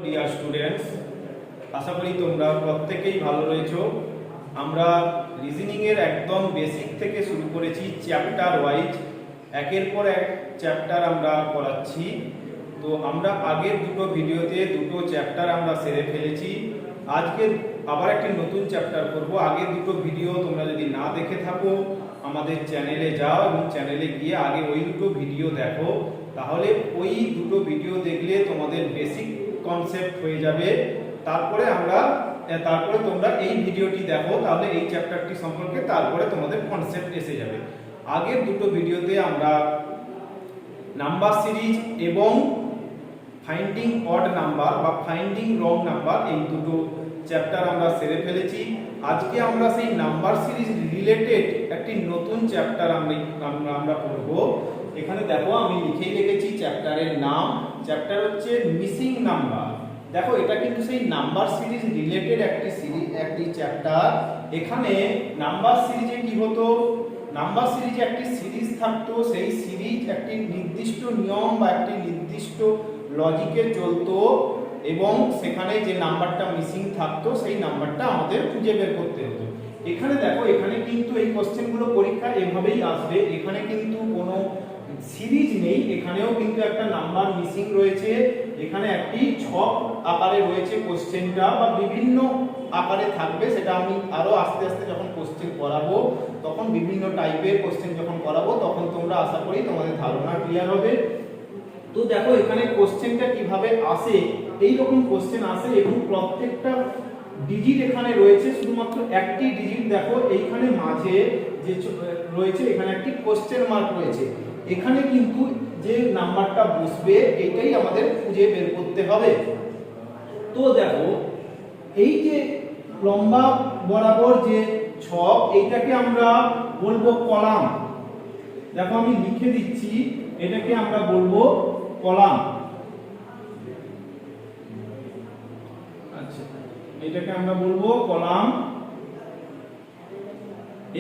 Dear students, আশা করি তোমরা প্রত্যেকেই ভালো রয়েছো। আমরা রিজনিং এর একদম বেসিক থেকে শুরু করেছি, চ্যাপ্টার ওয়াইজ একের পর এক চ্যাপ্টার আমরা পড়াচ্ছি। তো আমরা আগের দুটো ভিডিওতে দুটো চ্যাপ্টার আমরা সেরে ফেলেছি। আজকে আবার একটি নতুন চ্যাপ্টার করব। আগের দুটো ভিডিও তোমরা যদি না দেখে থাকো আমাদের চ্যানেলে যাও এবং চ্যানেলে গিয়ে আগে ওই দুটো ভিডিও দেখো, তাহলে ওই দুটো ভিডিও দেখলে তোমাদের বেসিক কনসেপ্ট হয়ে যাবে। তারপরে তোমরা এই ভিডিওটি দেখো, তাহলে এই চ্যাপ্টারটি সম্পর্কে তারপরে তোমাদের কনসেপ্ট এসে যাবে। আগের দুটো ভিডিওতে আমরা নাম্বার সিরিজ এবং ফাইন্ডিং অড নাম্বার বা ফাইন্ডিং রং নাম্বার এই দুটো চ্যাপ্টার আমরা সেরে ফেলেছি। আজকে আমরা সেই নাম্বার সিরিজ রিলেটেড একটি নতুন চ্যাপ্টার আমরা পড়ব। এখানে দেখো আমি লিখেই রেখেছি চ্যাপ্টারের নাম। চ্যাপ্টার হচ্ছে মিসিং নাম্বার। দেখো এটা কিন্তু সেই নাম্বার সিরিজ রিলেটেড একটি চ্যাপ্টার। এখানে নাম্বার সিরিজে কি হতো, নাম্বার সিরিজে একটি সিরিজ থাকতো, সেই সিরিজ একটি নির্দিষ্ট নিয়ম বা একটি নির্দিষ্ট লজিকে চলতো এবং সেখানে যে নাম্বারটা মিসিং থাকতো সেই নাম্বারটা আমাদের খুঁজে বের করতে হতো। এখানে দেখো, এখানে কিন্তু এই কোশ্চেনগুলো পরীক্ষা এভাবেই আসবে। এখানে কিন্তু কোনো সিরিজ নেই, এখানেও কিন্তু একটা নাম্বার মিসিং রয়েছে। এখানে একটি ছক আকারে রয়েছে কোশ্চেনটা, বা বিভিন্ন আকারে থাকবে, সেটা আমি আরো আস্তে আস্তে যখন কোশ্চেন করাবো, তখন বিভিন্ন টাইপের কোশ্চেন যখন করাবো তখন তোমরা আশা করি তোমাদের ধারণা ক্লিয়ার হবে। তো দেখো এখানে কোশ্চেনটা কিভাবে আসে, এই রকম কোশ্চেন আসে এবং প্রত্যেকটা ডিজিট এখানে রয়েছে, শুধুমাত্র একটি ডিজিট দেখো এইখানে মাঝে যে রয়েছে, এখানে একটি কোশ্চেন মার্ক রয়েছে। এখানে কিন্তু যে নাম্বারটা বসবে এটাই আমাদের খুঁজে বের করতে হবে। তো দেখো এই যে লম্বা বরাবর যে ছক, এইটাকে আমরা বলবো কলাম। দেখো আমি লিখে দিচ্ছি, এটাকে আমরা বলবো কলাম। আচ্ছা, এটাকে আমরা বলবো কলাম।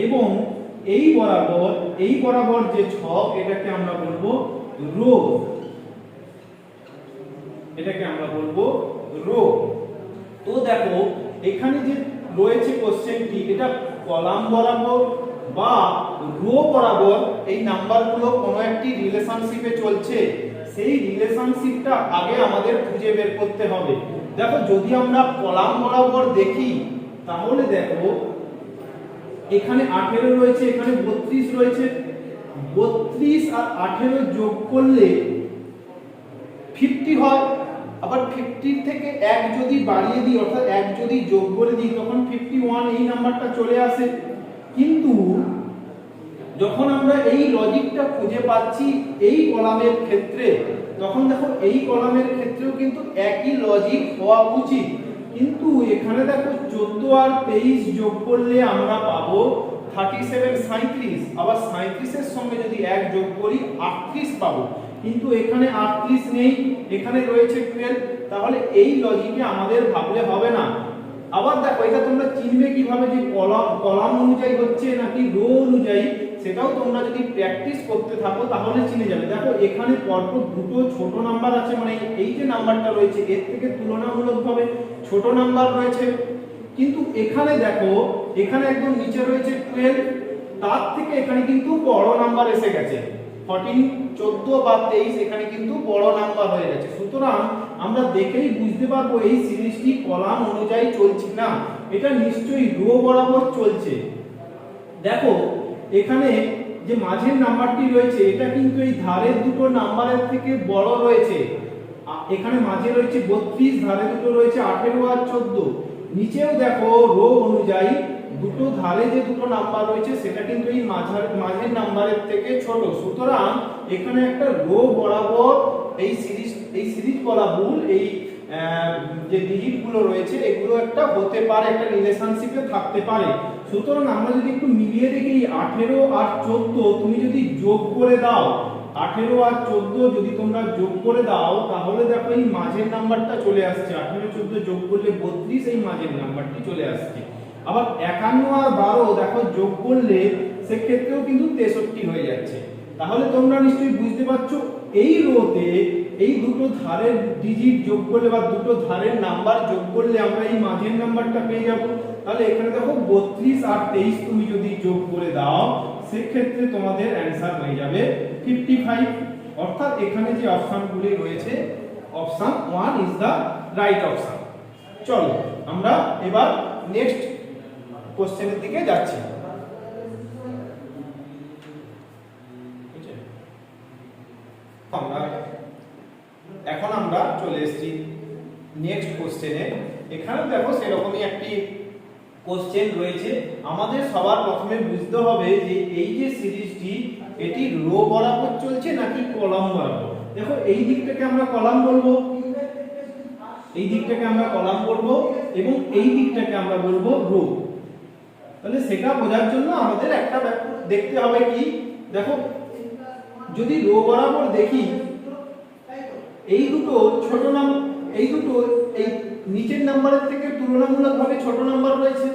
এবং এই বরাবর যে ছক, এটাকে আমরা বলবো রো। এটাকে আমরা বলবো রো। তো দেখো এখানে যে রয়েছে কোশ্চেনটি, এটা কলাম বরাবর বা রো বরাবর এই নাম্বারগুলো কোনো একটি রিলেশনশিপে চলছে, সেই রিলেশনশিপটা আগে আমাদের খুঁজে বের করতে হবে। দেখো যদি আমরা কলাম বরাবর দেখি, তাহলে দেখো এখানে 18 রয়েছে, এখানে 32 রয়েছে। 32 আর 18 যোগ করলে 50 হয়। আবার 50 থেকে 1 যদি বাড়িয়ে দিই, অর্থাৎ 1 যদি যোগ করে দিই, তখন 51 এই নাম্বারটা চলে আসে। কিন্তু যখন আমরা এই লজিকটা খুঁজে পাচ্ছি এই কলামের ক্ষেত্রে, তখন দেখো এই কলামের ক্ষেত্রেও কিন্তু একই লজিক হওয়া উচিত। কিন্তু এখানে দেখো 14 আর 23 যোগ করলে আমরা পাবো 37 37। আবার 37 এর সঙ্গে যদি 1 যোগ করি 38 পাবো। কিন্তু এখানে 38 নেই, এখানে রয়েছে 12। তাহলে এই লজিকে আমাদের ভাবলে হবে না। আবার দেখো এটা তোমরা চিনবে কিভাবে যে কলাম অনুযায়ী হচ্ছে নাকি রো অনুযায়ী, সেটাও তোমরা যদি প্র্যাকটিস করতে থাকো তাহলে চিনে যাবে। দেখো এখানে পরপর দুটো ছোট নাম্বার আছে, মানে এই যে নাম্বারটা রয়েছে এর থেকে তুলনামূলকভাবে ছোট নাম্বার রয়েছে। কিন্তু এখানে দেখো, এখানে একদম নিচে রয়েছে 12, তার থেকে এখানে কিন্তু বড় নাম্বার এসে গেছে 14, 14 বা 23, এখানে কিন্তু বড় নাম্বার হয়ে গেছে। সুতরাং আমরা দেখেই বুঝতে পারবো এই সিরিজটি কলাম অনুযায়ী চলছে না, এটা নিশ্চয়ই রো বরাবর চলছে। দেখো এখানে যে মাঝের নাম্বারটি রয়েছে, এটা কিন্তু এই ধারের দুটো নাম্বারের থেকে বড় রয়েছে। এখানে মাঝে রয়েছে 32, ধারে দুটো রয়েছে 18 আর 14। নিচেও দেখো রো অনুযায়ী দুটো ধারে যে দুটো নাম্বার রয়েছে সেটা কিন্তু এই মাঝের নাম্বারের থেকে ছোট। সুতরাং এখানে একটা রো বরাবর এই সিরিজ বলা ভুল। এই যে ডিজিট গুলো রয়েছে এগুলো একটা হতে পারে, একটা রিলেশনশিপে থাকতে পারে। সুতরাং আমরা যদি একটু মিলিয়ে দেখি 18 আর 14 তুমি যদি যোগ করে দাও, 18 আর 14 যদি তোমরা যোগ করে দাও, তাহলে দেখো এই মাঝের নাম্বারটা চলে আসছে। 18 14 যোগ করলে 32, এই মাঝের নাম্বারটি চলে আসছে। আবার 51 আর 12 দেখো যোগ করলে সেক্ষেত্রেও কিন্তু 63 হয়ে যাচ্ছে। তাহলে তোমরা নিশ্চয়ই বুঝতে পারছো এই রোতে এই দুটো ধারের ডিজিট যোগ করলে বা দুটো ধারের নাম্বার যোগ করলে আমরা এই মাঝের নাম্বারটা পেয়ে যাব। তাহলে এখানে দেখো 32 আর 23 তুমি যদি যোগ করে দাও সেক্ষেত্রে তোমাদের অ্যান্সার হয়ে যাবে 55। অর্থাৎ এখানে যে অপশনগুলি রয়েছে option 1 is the right option. চলো আমরা এবার নেক্সট কোশ্চেনের দিকে যাচ্ছি। এখন আমরা চলে এসেছি নেক্সট কোশ্চেনে। এখানে দেখো সেরকমই একটি কোশ্চেন রয়েছে। আমাদের সবার প্রথমে বুঝতে হবে যে এই যে সিরিজটি এটি রো বরাবর চলছে নাকি কলাম বরাবর। দেখো এই দিকটাকে আমরা কলাম বলবো, এই দিকটাকে আমরা কলাম বলবো এবং এই দিকটাকে আমরা বলবো রো। তাহলে সেটা বোঝার জন্য আমাদের একটা দেখতে হবে কি, দেখো যদি রো বরাবর দেখি এই দুটো ছোট এই দুটো এই নিচের নাম্বারের থেকে তুলনামূলকভাবে ছোট নাম্বার রয়েছে,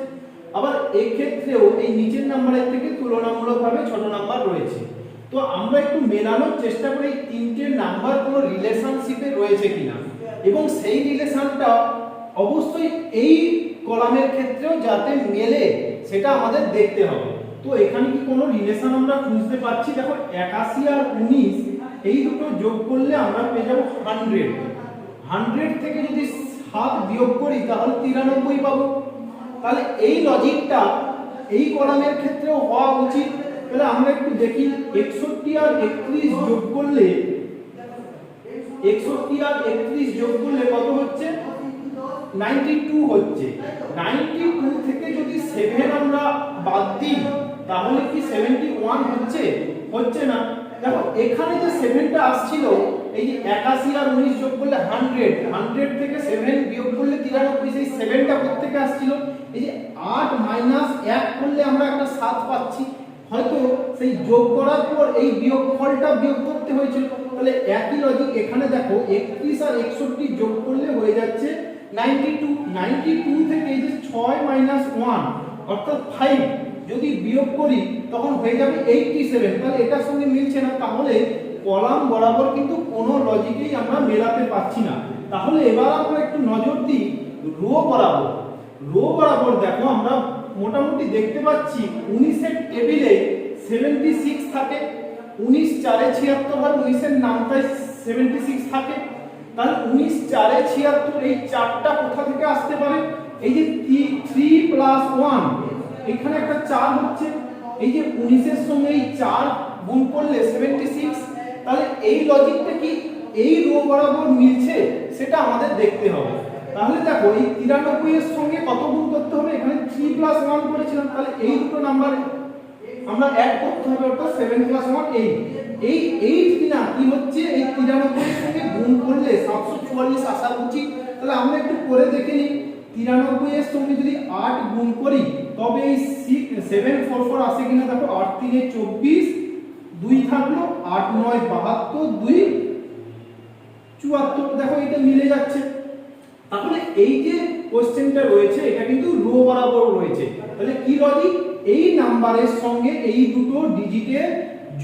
আবার এই ক্ষেত্রেও এই নিচের নাম্বারের থেকে তুলনামূলকভাবে ছোট নাম্বার রয়েছে। তো আমরা একটু মেলানোর চেষ্টা করি তিনটে নাম্বার কোনো রিলেশনশিপে রয়েছে কিনা, এবং সেই রিলেশনটা অবশ্যই এই কলামের ক্ষেত্রেও যাতে মেলে সেটা আমাদের দেখতে হবে। তো এখানে কি কোনো রিলেশন আমরা খুঁজতে পারছি? দেখো 81 আর 19 এই দুটো যোগ করলে আমরা পেয়ে যাব 100। 100 থেকে যদি 7 বিয়োগ করি তাহলে 93 পাবো। তাহলে এই লজিকটা এই কলামের ক্ষেত্রেও হওয়া উচিত। তাহলে আমরা একটু দেখি 61 আর 31 যোগ করলে 61 আর 31 যোগ করলে কত হচ্ছে? 92 হচ্ছে। 92 থেকে যদি 7 আমরা বাদ দিই তাহলে কি 71 হচ্ছে? হচ্ছে না। দেখো এখানে যে 7টা আসছিল, এই যে 81 আর 19 যোগ করলে 100, 100 থেকে 7 বিয়োগ করলে 93, সেই 7টা কোথা থেকে আসছিল? এই যে 8 মাইনাস 1 করলে আমরা একটা 7 পাচ্ছি। হয়তো সেই যোগ করার পর এই বিয়োগফলটা বিয়োগ করতে হয়েছিল। তাহলে একই লজিক এখানে দেখো 31 আর 61 যোগ করলে হয়ে যাচ্ছে 92। 92 থেকে এই যে 6 মাইনাস 1 অর্থাৎ 5 যদি বিয়োগ করি তখন হয়ে যাবে 87। তাহলে এটার সঙ্গে মিলছে না। তাহলে কলাম বরাবর কিন্তু কোনো লজিকেই আমরা মেলাতে পারছি না। তাহলে এবার আমরা একটু নজর দিই রো বরাবর। রো বরাবর দেখো আমরা মোটামুটি দেখতে পাচ্ছি 19 এর টেবিলে 76 থাকে। 19 4 76 আর 19 এর নামটাই 76 থাকে। তাহলে 19 4 76 এই চারটা কোথা থেকে আসতে পারে? এই যে 3 প্লাস 1 এখানে একটা 4 হচ্ছে। এই যে 19 এর সঙ্গে এই 4 গুণ করলে 76। তাহলে এই লজিকটা কি এই রো বরাবর মিলছে সেটা আমাদের দেখতে হবে। তাহলে দেখো এই 93 এর সঙ্গে কত গুণ করতে হবে? এখানে 3 প্লাস 1 করেছিলাম। তাহলে এই দুটো নাম্বার আমরা অ্যাড করতে হবে, অর্থাৎ 7 প্লাস 1 8। এই 8 কিনা কি হচ্ছে? এই 93 এর সঙ্গে গুণ করলে 744 আসা উচিত। তাহলে আমরা একটু করে দেখে নিই 93 এর সঙ্গে যদি 8 গুণ করি তবে এই 744 আসে কিনা। দেখো 8 3 24, 2 থাকলো, 8 9 72, 2 74। দেখো এটা মিলে যাচ্ছে। তাহলে এই যে কোশ্চেনটা রয়েছে এটা কিন্তু রো বরাবর রয়েছে। তাহলে কি লজিক? এই নাম্বারের সঙ্গে এই দুটো ডিজিটের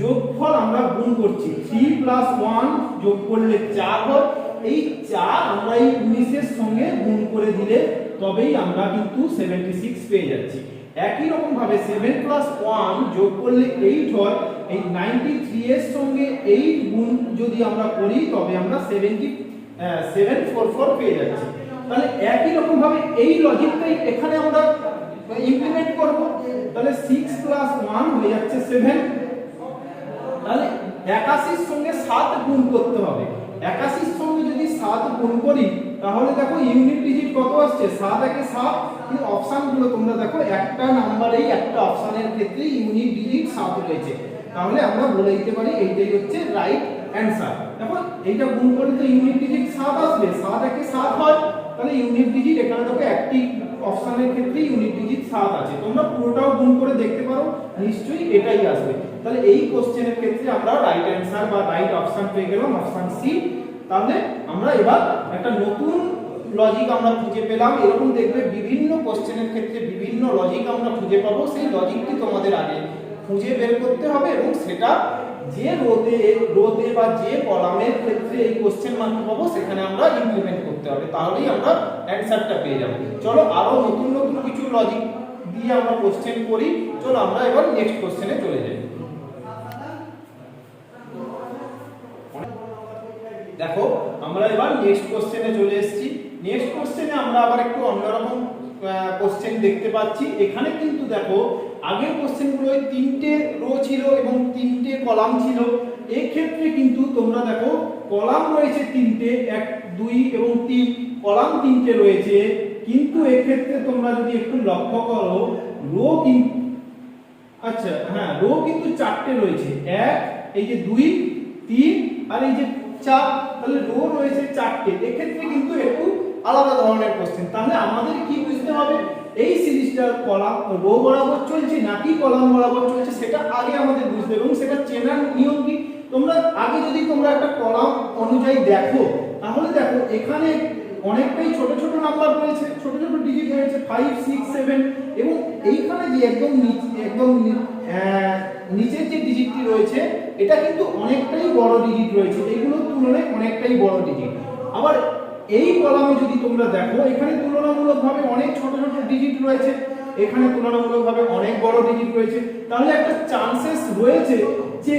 যোগফল আমরা গুণ করছি। 3 প্লাস 1 যোগ করলে 4 হয়। এই 4 আমরা এই 19 এর সঙ্গে গুণ করে দিলে তবেই আমরা কিন্তু 76 পেয়ে যাচ্ছি। একই রকম ভাবে 7 প্লাস 1 যোগ করলে 8 হয়। এই 93 এর সঙ্গে 8 গুণ যদি আমরা করি তবে আমরা 744 পেয়ে যাচ্ছি। তাহলে একই রকম ভাবে এই লজিকটাই এখানে আমরা ইমপ্লিমেন্ট করব। তাহলে 6 প্লাস 1 হয়ে যাচ্ছে 7। তাহলে 81 এর সঙ্গে 7 গুণ করতে হবে। 81 এর সঙ্গে যদি 7 গুণ করি তাহলে দেখো ইউনিট ডিজিট কত আসছে? 7 একে 7। এই অপশনগুলো তোমরা দেখো একটা নাম্বারেই একটা অপশনের ক্ষেত্রে ইউনিট ডিজিট 7 রয়েছে। তাহলে আমরা বলে দিতে পারি এইটাই হচ্ছে রাইট অ্যানসার। দেখো এইটা গুণ করলে তো ইউনিট ডিজিট 7 আসবে। 7 একে 7 হয়। তাহলে ইউনিট ডিজিট এখানে দেখো একটি অপশনের ক্ষেত্রে ইউনিট ডিজিট 7 আছে। তোমরা পুরোটাও গুণ করে দেখতে পারো, নিশ্চয়ই এটাই আসবে। তাহলে এই কোশ্চেনের ক্ষেত্রে আমরা রাইট অ্যানসার বা রাইট অপশন পেয়ে গেলাম, অপশন সি। তাহলে আমরা এবার একটা নতুন লজিক আমরা খুঁজে পেলাম। এরকম দেখবে বিভিন্ন কোশ্চেনের ক্ষেত্রে বিভিন্ন লজিক আমরা খুঁজে পাবো। সেই লজিকটি তোমাদের আগে খুঁজে বের করতে হবে এবং সেটা যে রোতে বা যে কলামের ক্ষেত্রে এই কোশ্চেন মার্ক পাবো সেখানে আমরা ইমপ্লিমেন্ট করতে হবে, তাহলেই আমরা অ্যানসারটা পেয়ে যাব। চলো আরো নতুন নতুন কিছু লজিক দিয়ে আমরা কোশ্চেন করি। চলো আমরা এবার নেক্সট কোশ্চেনে চলে যাই। দেখো আমরা এবার নেক্সট কোশ্চেনে চলে এসেছি। নেক্সট কোশ্চেনে আমরা আবার একটু অন্যরকম কোশ্চেন দেখতে পাচ্ছি। এখানে কিন্তু দেখো আগের কোশ্চেনগুলো তিনটে রো ছিল এবং তিনটে কলাম ছিল, এই ক্ষেত্রে কিন্তু তোমরা দেখো কলাম রয়েছে তিনটে, 1 2 এবং 3, কলাম তিনটে রয়েছে, কিন্তু এই ক্ষেত্রে তোমরা যদি একটু লক্ষ্য করো রো কিন্তু আচ্ছা হ্যাঁ রো কিন্তু চারটে রয়েছে, 1 এই যে 2 3 আর এই যে 4, তাহলে রো রয়েছে চারটে। এক্ষেত্রে কিন্তু একটু আলাদা ধরনের কোশ্চেন। তাহলে আমাদের কি বুঝতে হবে, এই সিরিজটার কলাম রো বরাবর চলছে নাকি কলাম বরাবর চলছে সেটা আগে আমাদের বুঝতে হবে, এবং সেটা চেনার নিয়ম কি, তোমরা আগে যদি তোমরা একটা কলাম অনুযায়ী দেখো তাহলে দেখো এখানে অনেকটাই ছোট ছোট নাম্বার রয়েছে, ছোট ছোট ডিজিট রয়েছে 5 6 7, এবং এইখানে যে একদম নিচের যে ডিজিটটি রয়েছে এটা কিন্তু অনেকটাই বড় ডিজিট রয়েছে, এগুলোর তুলনায় অনেকটাই বড় ডিজিট। আবার এই কলামে যদি তোমরা দেখো এখানে তুলনামূলকভাবে অনেক ছোট ছোট ডিজিট রয়েছে, এখানে তুলনামূলকভাবে অনেক বড় ডিজিট রয়েছে, তাহলে একটা চান্সেস রয়েছে যে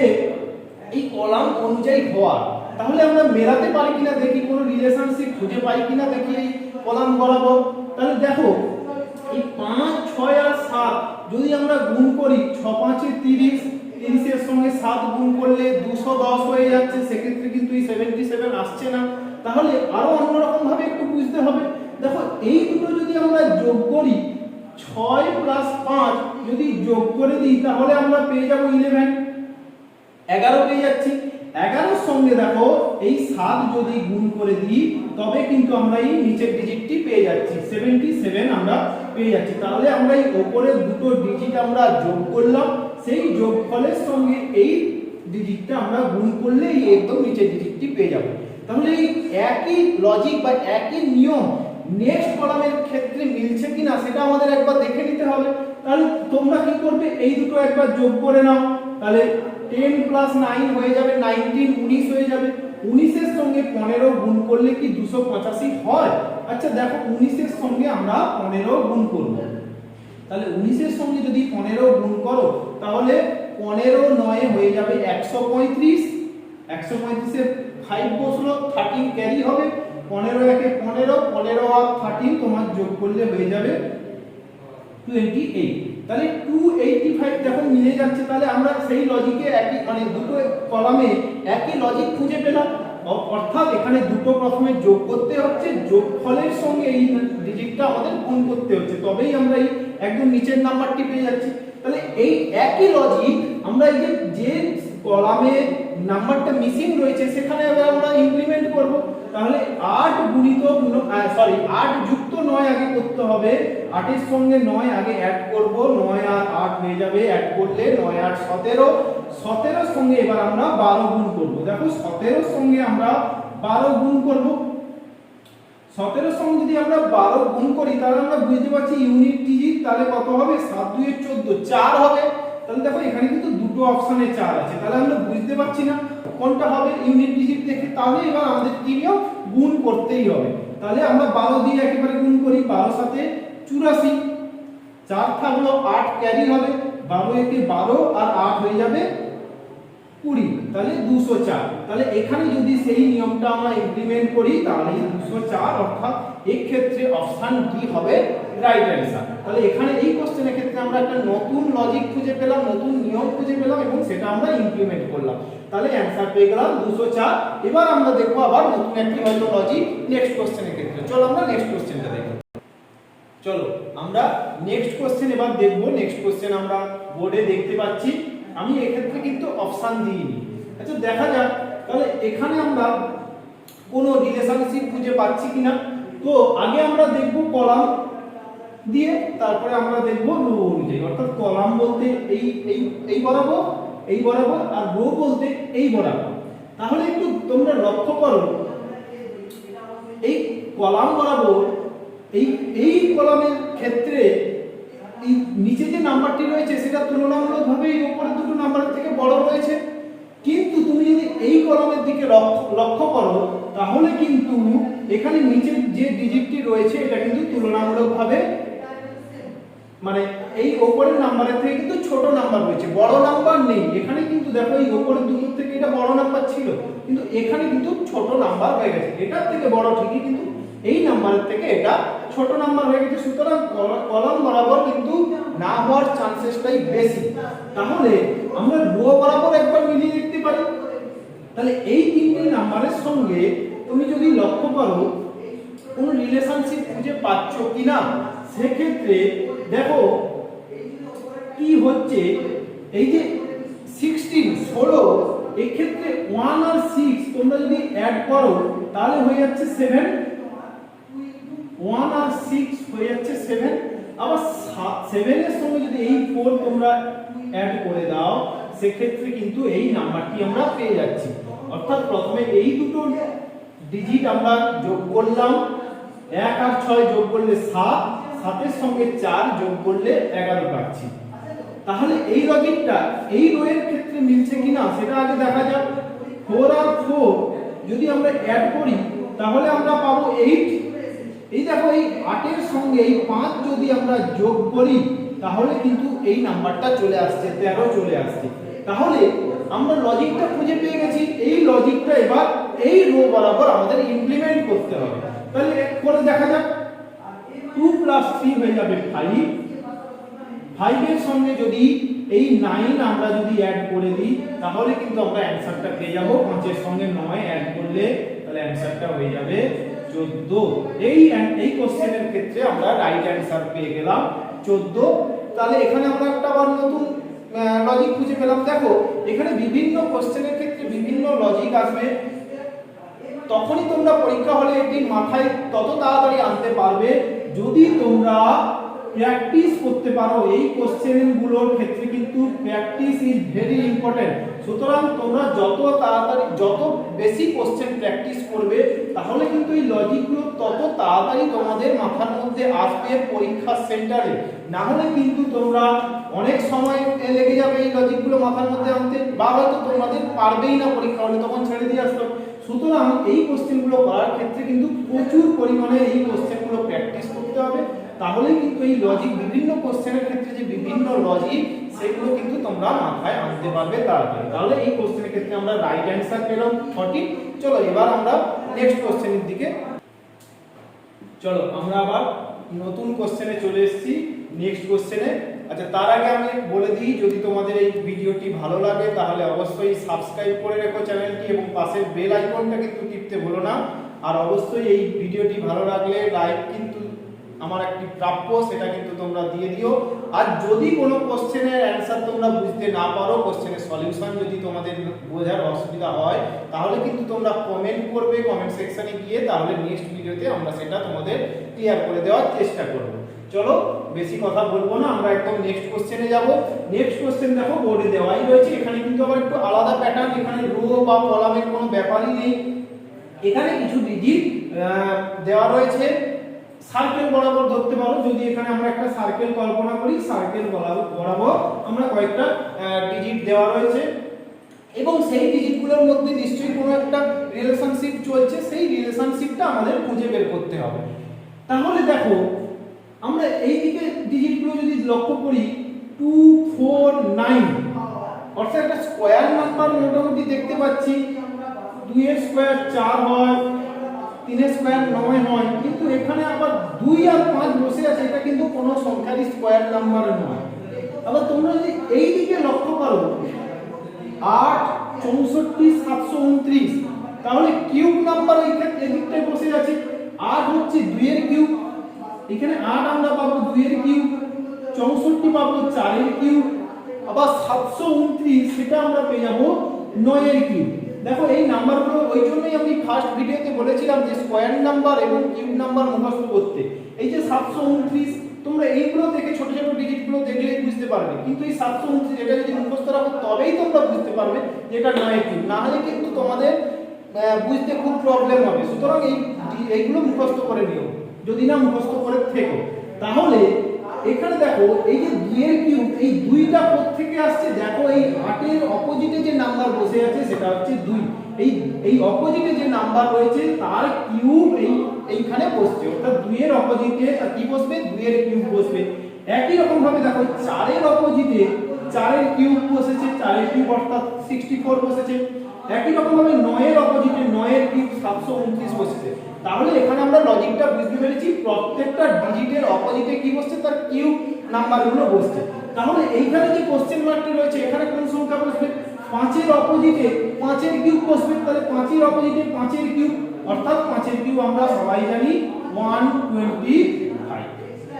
এই কলাম অনুযায়ী হওয়ার। তাহলে আমরা মেলাতে পারি কিনা দেখি, কোনো রিলেশনশিপ খুঁজে পাই কিনা দেখি এই কলাম বরাবর। তাহলে দেখো এই 5 6 আর 7 যদি আমরা গুণ করি, 6 5 এ 30, 30 এর সঙ্গে 7 গুণ করলে 210 হয়ে যাচ্ছে, সেক্ষেত্রে কিন্তু এই 77 আসছে না। তাহলে আরো অন্যরকম ভাবে একটু বুঝতে হবে। দেখো এই দুটো যদি আমরা যোগ করি, 6 প্লাস 5 যদি যোগ করে দিই তাহলে আমরা পেয়ে যাব 11 পেয়ে যাচ্ছি। 11 এর সঙ্গে দেখো এই 7 যদি গুণ করে দিই তবে কিন্তু আমরা এই নিচের ডিজিটটি পেয়ে যাচ্ছি, 77 আমরা পেয়ে যাচ্ছি। তাহলে আমরা এই উপরের দুটো ডিজিট আমরা যোগ করলাম, সেই যোগফলের সঙ্গে এই ডিজিটটা আমরা গুণ করলে এই একদম নিচের ডিজিটটি পেয়ে যাব। তাহলে এই একই লজিক বা একই নিয়ম নেক্সট কলামের ক্ষেত্রে মিলছে কিনা সেটা আমাদের একবার দেখে নিতে হবে। তাহলে তোমরা কি করবে, এই দুটো একবার যোগ করে নাও, তাহলে 10 প্লাস 9 হয়ে যাবে 19, 19 হয়ে যাবে। 19 এর সঙ্গে 15 গুণ করলে কি 285 হয়? আচ্ছা দেখো 19 এর সঙ্গে আমরা 15 গুণ করব, তাহলে 19 এর সঙ্গে যদি 15 গুণ করো তাহলে 15 9 হয়ে যাবে 135, 135 এ 5 বসলো, 13 ক্যারি হবে, 15 একে 15, 15 আর 13 তোমার যোগ করলে হয়ে যাবে 28। তাহলে 285 দেখো মিলে যাচ্ছে। তাহলে আমরা সেই লজিকে একই মানে দুটো কলামে একই লজিক খুঁজে পেলাম, অর্থাৎ এখানে দুটো প্রথমে যোগ করতে হচ্ছে, যোগফলের সঙ্গে এই ডিজিটটা আমাদের গুণ করতে হচ্ছে, তবেই আমরা এই একদম নিচের নাম্বারটি পেয়ে যাচ্ছি। তাহলে এই একই লজিক আমরা এই যে কলামে নাম্বারটা মিসিং রয়েছে সেখানে আমরা ইমপ্লিমেন্ট করব। তাহলে 8 যুক্ত 9 আগে করতে হবে, 8 এর সঙ্গে 9 আগে অ্যাড করব, 9 আর 8 হয়ে যাবে, অ্যাড করলে 9 8 17, 17 এর সঙ্গে এবার আমরা 12 গুণ করব। দেখো 17 এর সঙ্গে আমরা 12 গুণ করব, 17 এর সঙ্গে যদি আমরা 12 গুণ করি তাহলে আমরা বুঝতে পারছি ইউনিট ডিজিট, তাহলে কত হবে, 7 2 এর 14, 4 হবে। তাহলে দেখো এখানে কিন্তু দুটো অপশনে 4 আছে, তাহলে আমরা বুঝতে পারছি না কোনটা হবে ইউনিট ডিজিট দেখে। তাহলে এবার আমাদের কি নিয়ম, গুণ করতেই হবে। তাহলে আমরা 12 দিয়ে একেবারে গুণ করি, 12 সাথে 84, 4 থাকলো, 8 ক্যারি হবে, 12 একে 12 আর 8 হয়ে যাবে 20, তাহলে 204। তাহলে এখানে যদি সেই নিয়মটা আমরা ইমপ্লিমেন্ট করি তাহলে 204, অর্থাৎ এই ক্ষেত্রে অপশন ডি হবে রাইট অ্যানসার। তাহলে এখানে এই কোশ্চেনের ক্ষেত্রে আমরা একটা নতুন লজিক খুঁজে পেলাম, নতুন নিয়ম খুঁজে পেলাম এবং সেটা আমরা ইমপ্লিমেন্ট করলাম, তাহলে অ্যানসার পেয়ে গেলাম 204। এবার আমরা দেখবো আবার নতুন একটি হলো লজিক নেক্সট কোশ্চেনের ক্ষেত্রে। চলো আমরা নেক্সট কোশ্চেনটা দেখব। চলো আমরা নেক্সট কোশ্চেন এবার দেখব। নেক্সট কোশ্চেন আমরা বোর্ডে দেখতে পাচ্ছি, আমি এক্ষেত্রে কিন্তু অপশন দিইনি। আচ্ছা দেখা যাক তাহলে এখানে আমরা কোনো রিলেশনশিপ খুঁজে পাচ্ছি কিনা। তো আগে আমরা দেখব কলাম দিয়ে, তারপরে আমরা দেখব রো অনুযায়ী, অর্থাৎ কলাম বলতে এই বরাবর, এই বরাবর, আর রো বলতে এই বরাবর। তাহলে একটু তোমরা লক্ষ্য করো এই কলাম বরাবর এই কলামের ক্ষেত্রে এই নিচে যে নাম্বারটি রয়েছে সেটা তুলনামূলকভাবে এই উপরের দুটো নাম্বার থেকে বড় রয়েছে, তুমি যদি এই কলামের দিকে লক্ষ্য করো তাহলে কিন্তু এখানে নিচের যে ডিজিটটি রয়েছে এটা কিন্তু তুলনামূলকভাবে মানে এই উপরের নাম্বারের থেকে কিন্তু ছোট নাম্বার রয়েছে, বড় নাম্বার নেই এখানে। কিন্তু দেখো এই উপরের দুটো থেকে এটা বড় নাম্বার ছিল, কিন্তু এখানে কিন্তু ছোট নাম্বার হয়ে গেছে। এটার থেকে বড় ঠিকই, কিন্তু এই নাম্বারের থেকে এটা ছোট নাম্বার হয়ে গেছে। সুতরাং কলাম বরাবর কিন্তু না হওয়ার চান্সেসটাই বেশি। তাহলে আমরা রো বরাবর একবার মিলিয়ে দেখতে পারি। তাহলে এই তিনটি নাম্বারের সঙ্গে তুমি যদি লক্ষ্য করো কোন রিলেশনশিপ খুঁজে পাচ্ছ কিনা, সেক্ষেত্রে দেখো কি হচ্ছে, এই যে 16 এই ক্ষেত্রে 1 আর 6 তোমরা যদি অ্যাড করো তাহলে হয়ে যাচ্ছে 7, 1 আর 6 হয়ে যাচ্ছে 7। আবার 7 এর সঙ্গে যদি এই 4 তোমরা অ্যাড করে দাও সেক্ষেত্রে কিন্তু এই নাম্বারটি আমরা পেয়ে যাচ্ছি। অর্থাৎ প্রথমে এই দুটো ডিজিট আমরা যোগ করলাম, 1 আর 6 যোগ করলে 7, 7 এর সঙ্গে 4 যোগ করলে 11 পাচ্ছি। তাহলে এই লজিকটা এই রো এর ক্ষেত্রে মিলছে কিনা সেটা আগে দেখা যাক। 4 আর 4 যদি আমরা অ্যাড করি তাহলে আমরা পাবো 8। এই দেখো এই 8 এর সঙ্গে এই 5 যদি আমরা যোগ করি তাহলে কিন্তু এই নাম্বারটা চলে আসছে, 13 চলে আসছে। তাহলে আমরা লজিকটা খুঁজে পেয়ে গেছি। এই লজিকটা এবার এই রো বরাবর আমাদের ইমপ্লিমেন্ট করতে হবে। তাহলে করে দেখা যাক। 2 + 3 হয়ে যাবে 5। 5 এর সঙ্গে যদি এই 9 আমরা যদি অ্যাড করে দিই তাহলে কিন্তু আমরা অ্যানসারটা পেয়ে যাব। 5 এর সঙ্গে 9 অ্যাড করলে তাহলে অ্যানসারটা হয়ে যাবে 14। এই কোশ্চেনের ক্ষেত্রে আমরা রাইট অ্যানসার পেয়ে গেলাম 14। তাহলে এখানে আমরা একটা আবার নতুন লজিক খুঁজে পেলাম। দেখো এখানে বিভিন্ন কোশ্চেনের ক্ষেত্রে বিভিন্ন লজিক আসবে, তখনই তোমরা পরীক্ষা হলে এটি মাথায় তত তাড়াতাড়ি আনতে পারবে যদি তোমরা প্র্যাকটিস করতে পারো। এই কোশ্চেনগুলোর ক্ষেত্রে কিন্তু প্র্যাকটিস ইজ ভেরি ইম্পর্টেন্ট। সুতরাং তোমরা যত তাড়াতাড়ি যত বেশি কোশ্চেন প্র্যাকটিস করবে তাহলে কিন্তু এই লজিকগুলো তত তাড়াতাড়ি তোমাদের মাথার মধ্যে আসবে পরীক্ষার সেন্টারে। না হলে কিন্তু তোমরা অনেক সময় লেগে যাবে এই লজিকগুলো মাথার মধ্যে আনতে, বা হয়তো তোমাদের পারবেই না পরীক্ষা হলে, তখন ছেড়ে দিয়ে আসতো। সুতরাং এই কোশ্চেনগুলো করার ক্ষেত্রে কিন্তু প্রচুর পরিমাণে এই কোশ্চেনগুলো প্র্যাকটিস করতে হবে। তাহলে কিন্তু এই লজিক বিভিন্ন কোশ্চেনের ক্ষেত্রে যে বিভিন্ন লজিক সেগুলো কিন্তু তোমরা মাথায় আনতে পারবে তাড়াতাড়ি। তাহলে এই কোশ্চেনের ক্ষেত্রে আমরা রাইট অ্যানসার পেলাম 40। চলো এবার আমরা নেক্সট কোশ্চেনের দিকে চলো, আমরা আবার নতুন কোশ্চেনে চলে এসেছি, নেক্সট কোশ্চেনে। আচ্ছা, তার আগে আমি বলে দিই, যদি তোমাদের এই ভিডিওটি ভালো লাগে তাহলে অবশ্যই সাবস্ক্রাইব করে রেখো চ্যানেলটি এবং পাশের বেল আইকনটা কিন্তু টিপতে ভুলো না। আর অবশ্যই এই ভিডিওটি ভালো লাগলে লাইক কিন্তু আমার একটি প্রাপ্য, সেটা কিন্তু তোমরা দিয়ে দিও। আর যদি কোনো কোশ্চেনের অ্যানসার তোমরা বুঝতে না পারো, কোশ্চেনের সলিউশন যদি তোমাদের বোঝার অসুবিধা হয় তাহলে কিন্তু তোমরা কমেন্ট করবে কমেন্ট সেকশনে গিয়ে, তাহলে নেক্সট ভিডিওতে আমরা সেটা তোমাদের ক্লিয়ার করে দেওয়ার চেষ্টা করব। চলো বেশি কথা বলবো না, আমরা একদম নেক্সট কোশ্চেনে যাব। নেক্সট কোশ্চেন দেখো বোর্ডে দেওয়াই রয়েছে। এখানে কিন্তু আবার একটু আলাদা প্যাটার্ন, এখানে রো বা কলামের কোনো ব্যাপারই নেই। এখানে কিছু ডিজিট দেওয়া রয়েছে, সার্কেল বরাবর ধরতে পারো। যদি এখানে আমরা একটা সার্কেল কল্পনা করি, সার্কেল বরাবর আমরা কয়েকটা ডিজিট দেওয়া রয়েছে এবং সেই ডিজিটগুলোর মধ্যে নিশ্চয়ই কোনো একটা রিলেশনশিপ চলছে। সেই রিলেশনশিপটা আমাদের খুঁজে বের করতে হবে। তাহলে দেখো আমরা এই দিকে ডিজিটগুলো যদি লক্ষ্য করি 2, 4, 9, অর্থাৎ একটা স্কয়ার নাম্বার মোটামুটি দেখতে পাচ্ছি। 2 এর স্কয়ার 4 হয়, 3 এর স্কয়ার 9 হয়, কিন্তু এখানে আবার 2 আর 5 বসে আছে, এটা কিন্তু কোনো সংখ্যারই স্কয়ার নাম্বার নয়। আবার তোমরা যদি এই দিকে লক্ষ্য করো 8, 64, 729, তাহলে কিউব নাম্বার এদিকটায় বসে আছে। 8 হচ্ছে 2 এর কিউব, এখানে 8 আমরা পাবো 2 এর কিউব, 64 পাবো 4 এর কিউব, আবার 729 সেটা আমরা পেয়ে যাবো 9 এর কিউব। দেখো এই নাম্বারগুলো ওই জন্যই আমি ফার্স্ট ভিডিওতে বলেছিলাম যে স্কয়ার নাম্বার এবং কিউব নাম্বার মুখস্থ করতে। এই যে 729 তোমরা এইগুলো দেখে ছোট ছোট ডিজিটগুলো দেখলেই বুঝতে পারবে, কিন্তু এই 729 এটা যদি মুখস্থ রাখো তবেই তোমরা বুঝতে পারবে যে এটা 9 এর কিউব, না হলে কিন্তু তোমাদের বুঝতে খুব প্রবলেম হবে। সুতরাং এইগুলো মুখস্থ করে নিও যদি না মুখস্থ করে থেকো। তাহলে এখানে দেখো এই যে 2 এর কিউব, এই 2টা কোথা থেকে আসছে দেখো, এই 8 এর অপোজিটে যে নাম্বার বসে আছে সেটা হচ্ছে 2। এই অপোজিটে যে নাম্বার রয়েছে তার কিউব এইখানে বসছে, অর্থাৎ 2 এর অপোজিটে কি বসবে, 2 এর কিউব বসবে। একই রকম ভাবে দেখো 4 এর অপোজিটে 4 এর কিউব বসেছে, 4 এর কিউব অর্থাৎ 64 বসেছে। একই রকম ভাবে 9 এর অপোজিটে 9 এর কিউব 729 বসেছে। তাহলে এখানে আমরা লজিকটা বুঝতে পেরেছি, প্রত্যেকটা ডিজিটের অপোজিটে কি বসছে, তার কিউব নাম্বারগুলো বসছে। তাহলে এইখানে যে কোশ্চেন মার্কটি রয়েছে এখানে কোন সংখ্যা বসবে, 5 এর অপোজিটে 5 এর কিউব বসবে। তাহলে 5 এর অপোজিটে 5 এর কিউব অর্থাৎ 5 এর কিউব আমরা সবাই জানি 125।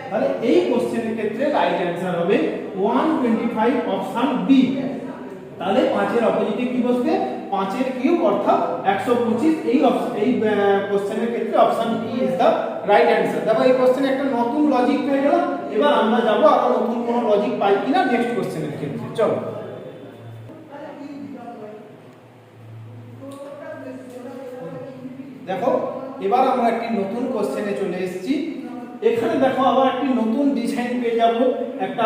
তাহলে এই কোশ্চেনের ক্ষেত্রে রাইট অ্যানসার হবে 125, অপশন বি। তাহলে 5 এর অপোজিটে কি বসবে, 5 এর কিউব অর্থাৎ 125। এই কোশ্চেনের ক্ষেত্রে option B is the right answer. দেখো এই কোশ্চেনে একটা নতুন লজিক হয়ে গেল। এবার আমরা যাব আরো নতুন কোন লজিক পাই কিনা নেক্সট কোশ্চেনের ক্ষেত্রে। চলো দেখো এবার আমরা একটি নতুন কোশ্চেনে চলে এসেছি। এখানে দেখো আবার একটি নতুন ডিজাইন পেয়ে যাব, একটা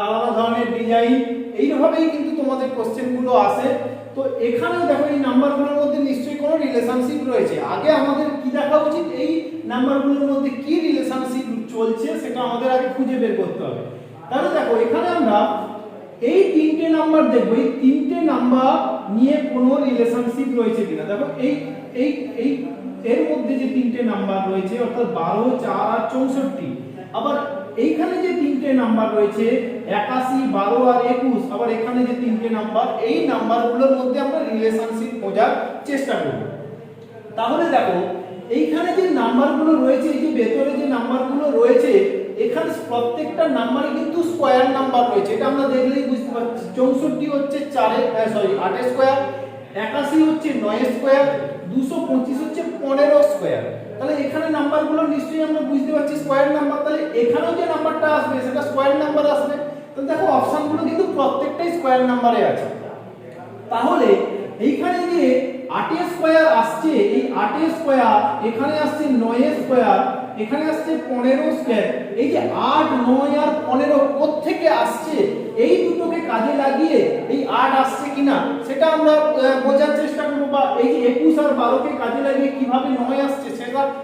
আলাদা ধরনের ডিজাইন। এইভাবেই কিন্তু তোমাদের কোশ্চেনগুলো আসে। তো এখানেও দেখো এই নাম্বারগুলোর মধ্যে নিশ্চয়ই কোনো রিলেশনশিপ রয়েছে। আগে আমাদের কি দেখা উচিত, এই নাম্বারগুলোর মধ্যে কি রিলেশনশিপ চলছে সেটা আমাদের আগে খুঁজে বের করতে হবে। তাহলে দেখো এখানে আমরা এই 3টে নাম্বার দেখব, এই 3টে নাম্বার নিয়ে কোনো রিলেশনশিপ রয়েছে কিনা। দেখো এই এর মধ্যে যে 3টে নাম্বার রয়েছে অর্থাৎ 12, 4 আর 64। আবার এইখানে যে 3টে নাম্বার রয়েছে 81, 12 আর 21, আবার এখানে যে 3টে নাম্বার, এই নাম্বারগুলোর মধ্যে আমরা রিলেশনশিপ খোঁজার চেষ্টা করব। তাহলে দেখো এইখানে যে নাম্বারগুলো রয়েছে, এই যে ভেতরে যে নাম্বারগুলো রয়েছে, এখানে প্রত্যেকটা নাম্বারে কিন্তু স্কয়ার নাম্বার রয়েছে। এটা আমরা দেখলেই বুঝতে পারছি। 64 হচ্ছে 8 স্কয়ার, 81 হচ্ছে 9 স্কয়ার, 225 হচ্ছে 15 স্কয়ার। তাহলে এখানে নাম্বারগুলো নিশ্চয়ই আমরা বুঝতে পারছি স্কয়ার নাম্বার। তাহলে এখানেও যে নাম্বারটা আসবে সেটা স্কয়ার নাম্বার আসবে। তো দেখো অপশনগুলো কিন্তু প্রত্যেকটাই স্কয়ার নাম্বারে আছে। তাহলে এইখানে যে 8 স্কয়ার আসছে, এই 8 স্কয়ার এখানে আসছে 9 স্কয়ার, এখানে আসছে 15 স্কয়ার। এই যে 8, 9 আর 15 কোথা থেকে আসছে, এই দুটোকে কাজে লাগিয়ে এই 8 আসছে কিনা সেটা আমরা বোঝার চেষ্টা করব, বা এই যে 21 আর 12 কে কাজে লাগিয়ে কিভাবে 9 আসছে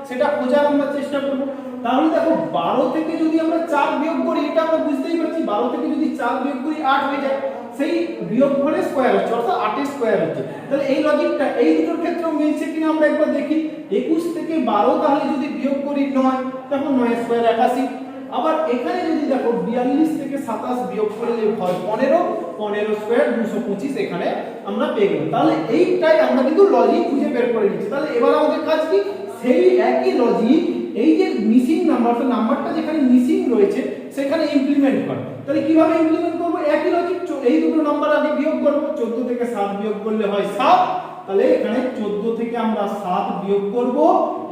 সেটা খোঁজার আমরা চেষ্টা করব। তাহলে দেখো 12 থেকে যদি আমরা 4 বিয়োগ করি, এটা আমরা বুঝতেই পারছি 12 থেকে যদি 4 বিয়োগ করি 8 হয়ে যায়, সেই বিয়োগফলের স্কয়ার হচ্ছে অর্থাৎ 8 এর স্কয়ার হচ্ছে। তাহলে এই লজিকটা এই দুটোর ক্ষেত্রেও মিলছে কিনা আমরা একবার দেখি। 21 থেকে 12 তাহলে যদি বিয়োগ করি 9, তখন 9 স্কয়ার 81। আবার এখানে যদি দেখো 42 থেকে 27 বিয়োগ করলে হয় 15 স্কয়ার 225 এখানে আমরা পেয়ে গেলাম। তাহলে এইটাই আমরা কিন্তু লজিক খুঁজে বের করে নিচ্ছি। তাহলে এবার আমাদের কাজ কি, সেই একই লজিক এই যে মিসিং নাম্বারটা যেখানে মিসিং রয়েছে সেখানে ইমপ্লিমেন্ট করা। তাহলে কিভাবে ইমপ্লিমেন্ট করব, একই লজিক, এই দুটো নাম্বার আগে বিয়োগ করব। 14 থেকে 7 বিয়োগ করলে হয় 7। তাহলে এখানে 14 থেকে আমরা 7 বিয়োগ করব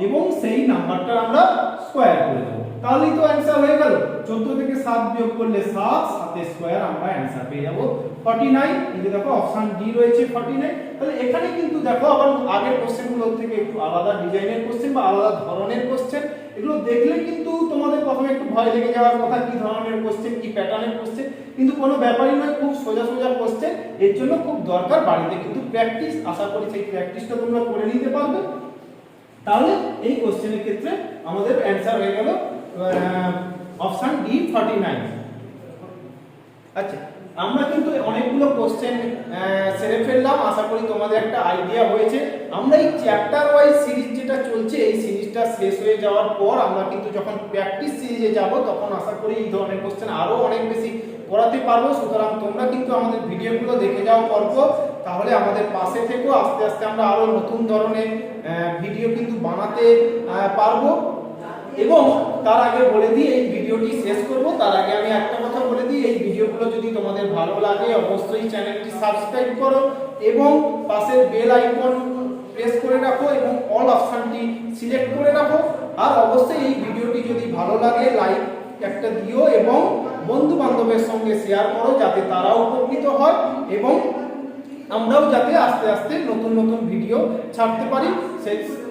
এবং সেই নাম্বারটা আমরা স্কয়ার করে দেব। তাহলেই তো অ্যানসার হয়ে গেল। 14 থেকে 7 বিয়োগ করলে 7, 7 এর স্কয়ার আমরা অ্যানসার পেয়ে যাব 49। এই যে দেখো অপশন ডি রয়েছে 49। তাহলে এখানে কিন্তু দেখো আবার আগের কোশ্চেনগুলো থেকে একটু আলাদা ডিজাইনের কোশ্চেন বা আলাদা ধরনের কোশ্চেন। এগুলো দেখলে কিন্তু তোমাদের প্রথমে একটু ভয় লেগে যাওয়ার কথা, কি ধরনের কোশ্চেন, কি প্যাটার্নের কোশ্চেন, কিন্তু কোনো ব্যাপারই নয়, খুব সোজা কোশ্চেন। এর জন্য খুব দরকার বাড়িতে কিন্তু প্র্যাকটিস। আশা করি সেই প্র্যাকটিসটা তোমরা করে নিতে পারবে। তাহলে এই কোশ্চেনের ক্ষেত্রে আমাদের অ্যানসার হয়ে গেল অপশন ডি 49। আচ্ছা, আমরা কিন্তু অনেকগুলো কোশ্চেন সেরে ফেললাম। আশা করি তোমাদের একটা আইডিয়া হয়েছে। আমরা এই চ্যাপ্টার ওয়াইজ সিরিজ যেটা চলছে, এই সিরিজটা শেষ হয়ে যাওয়ার পর আমরা কিন্তু যখন প্র্যাকটিস সিরিজে যাব তখন আশা করি এই ধরনের কোশ্চেন আরো অনেক বেশি করাতে পারবো। সুতরাং তোমরা কিন্তু আমাদের ভিডিওগুলো দেখে যাও পরপর, তাহলে আমাদের পাশে থেকেও আস্তে আস্তে আমরা আরো নতুন ধরনের ভিডিও কিন্তু বানাতে পারবো। এবং তার আগে বলে দিই, এই ভিডিওটি শেষ করব তার আগে আমি একটা কথা বলে দিই, এই ভিডিওগুলো যদি তোমাদের ভালো লাগে অবশ্যই চ্যানেলটি সাবস্ক্রাইব করো এবং পাশের বেল আইকন প্রেস করে রাখো এবং অল অপশনটি সিলেক্ট করে রাখো। আর অবশ্যই এই ভিডিওটি যদি ভালো লাগে লাইক একটা দিও এবং বন্ধু বান্ধবের সঙ্গে শেয়ার করো, যাতে তারাও উপকৃত হয় এবং আমরাও যাতে আস্তে আস্তে নতুন নতুন ভিডিও ছাড়তে পারি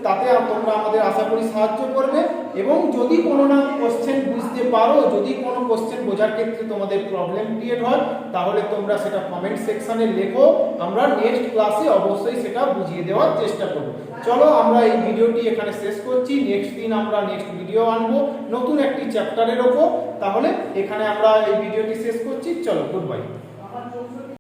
তাতে তোমরা আমাদের আশা করি সাহায্য করবে। এবং যদি কোনো না কোশ্চেন বুঝতে পারো, যদি কোনো কোশ্চেন বোঝার ক্ষেত্রে তোমাদের প্রবলেম ক্রিয়েট হয়, তাহলে তোমরা সেটা কমেন্ট সেকশনে লেখো, আমরা নেক্সট ক্লাসে অবশ্যই সেটা বুঝিয়ে দেওয়ার চেষ্টা করব। চলো আমরা এই ভিডিওটি এখানে শেষ করছি, নেক্সট দিন আমরা নেক্সট ভিডিও আনবো নতুন একটি চ্যাপ্টারের ওপর। তাহলে এখানে আমরা এই ভিডিওটি শেষ করছি, চলো গুড বাই।